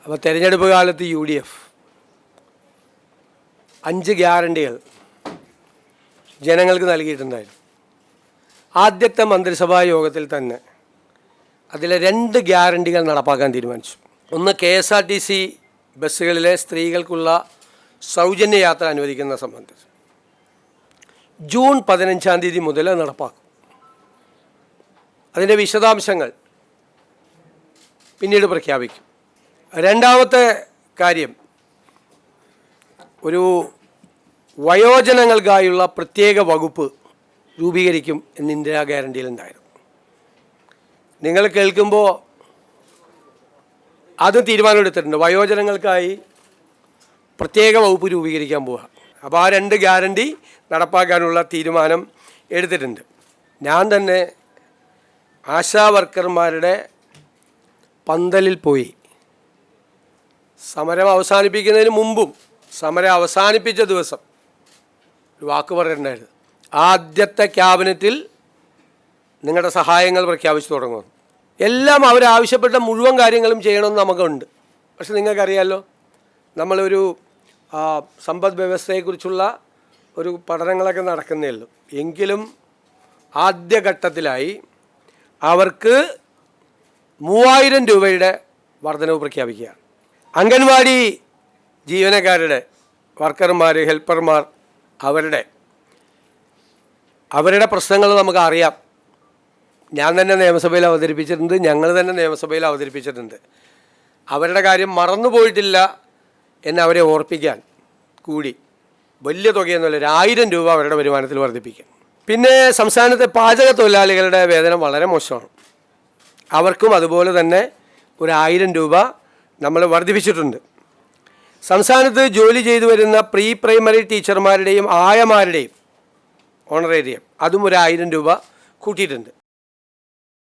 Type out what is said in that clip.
അപ്പോൾ തെരഞ്ഞെടുപ്പ് കാലത്ത് UDF 5 ഗ്യാരണ്ടികൾ ജനങ്ങൾക്ക് നൽകിയിട്ടുണ്ടായിരുന്നു. ആദ്യത്തെ മന്ത്രിസഭാ യോഗത്തിൽ തന്നെ അതിലെ 2 ഗ്യാരണ്ടികൾ നടപ്പാക്കാൻ തീരുമാനിച്ചു. ഒന്ന്, KSRTC ബസ്സുകളിലെ സ്ത്രീകൾക്കുള്ള സൗജന്യ യാത്ര അനുവദിക്കുന്ന സംബന്ധിച്ച് ജൂൺ 15-ാം തീയതി മുതൽ നടപ്പാക്കും. അതിൻ്റെ വിശദാംശങ്ങൾ പിന്നീട് പ്രഖ്യാപിക്കും. രണ്ടാമത്തെ കാര്യം, ഒരു വയോജനങ്ങൾക്കായുള്ള പ്രത്യേക വകുപ്പ് രൂപീകരിക്കും എന്ന് ഇന്ദിരാ ഗ്യാരണ്ടിയിലുണ്ടായിരുന്നു. നിങ്ങൾ കേൾക്കുമ്പോൾ അത് തീരുമാനമെടുത്തിട്ടുണ്ട്. വയോജനങ്ങൾക്കായി പ്രത്യേക വകുപ്പ് രൂപീകരിക്കാൻ പോവുക. അപ്പോൾ ആ 2 ഗ്യാരണ്ടി നടപ്പാക്കാനുള്ള തീരുമാനം എടുത്തിട്ടുണ്ട്. ഞാൻ തന്നെ ആശാ വർക്കർമാരുടെ പന്തലിൽ പോയി സമരം അവസാനിപ്പിക്കുന്നതിന് മുമ്പും സമരം അവസാനിപ്പിച്ച ദിവസം ഒരു വാക്ക് പറഞ്ഞിട്ടുണ്ടായിരുന്നു. ആദ്യത്തെ ക്യാബിനറ്റിൽ നിങ്ങളുടെ സഹായങ്ങൾ പ്രഖ്യാപിച്ചു തുടങ്ങും. എല്ലാം അവരാവശ്യപ്പെട്ട മുഴുവൻ കാര്യങ്ങളും ചെയ്യണമെന്ന് നമുക്കുണ്ട്. പക്ഷെ നിങ്ങൾക്കറിയാമല്ലോ, നമ്മളൊരു സമ്പദ് വ്യവസ്ഥയെക്കുറിച്ചുള്ള ഒരു പഠനങ്ങളൊക്കെ നടക്കുന്നേ ഉള്ളൂ. എങ്കിലും ആദ്യഘട്ടത്തിലായി അവർക്ക് 3000 രൂപയുടെ വർധനവ് പ്രഖ്യാപിക്കുക. അംഗൻവാടി ജീവനക്കാരുടെ, വർക്കർമാർ, ഹെൽപ്പർമാർ, അവരുടെ പ്രശ്നങ്ങൾ നമുക്കറിയാം. ഞാൻ തന്നെ നിയമസഭയിൽ അവതരിപ്പിച്ചിട്ടുണ്ട്, ഞങ്ങൾ തന്നെ നിയമസഭയിൽ അവതരിപ്പിച്ചിട്ടുണ്ട്. അവരുടെ കാര്യം മറന്നുപോയിട്ടില്ല എന്നവരെ ഓർപ്പിക്കാൻ കൂടി വലിയ തുകയൊന്നുമില്ല, 1000 രൂപ അവരുടെ വരുമാനത്തിൽ വർദ്ധിപ്പിക്കാം. പിന്നെ സംസ്ഥാനത്തെ പാചക തൊഴിലാളികളുടെ വേതനം വളരെ മോശമാണ്. അവർക്കും അതുപോലെ തന്നെ ഒരു 1000 രൂപ നമ്മൾ വർദ്ധിപ്പിച്ചിട്ടുണ്ട്. സംസ്ഥാനത്ത് ജോലി ചെയ്തു വരുന്ന പ്രീ പ്രൈമറി ടീച്ചർമാരുടെയും ആയമാരുടെയും ഓണറേറിയം അതും ഒരു 1000 രൂപ കൂട്ടിയിട്ടുണ്ട്.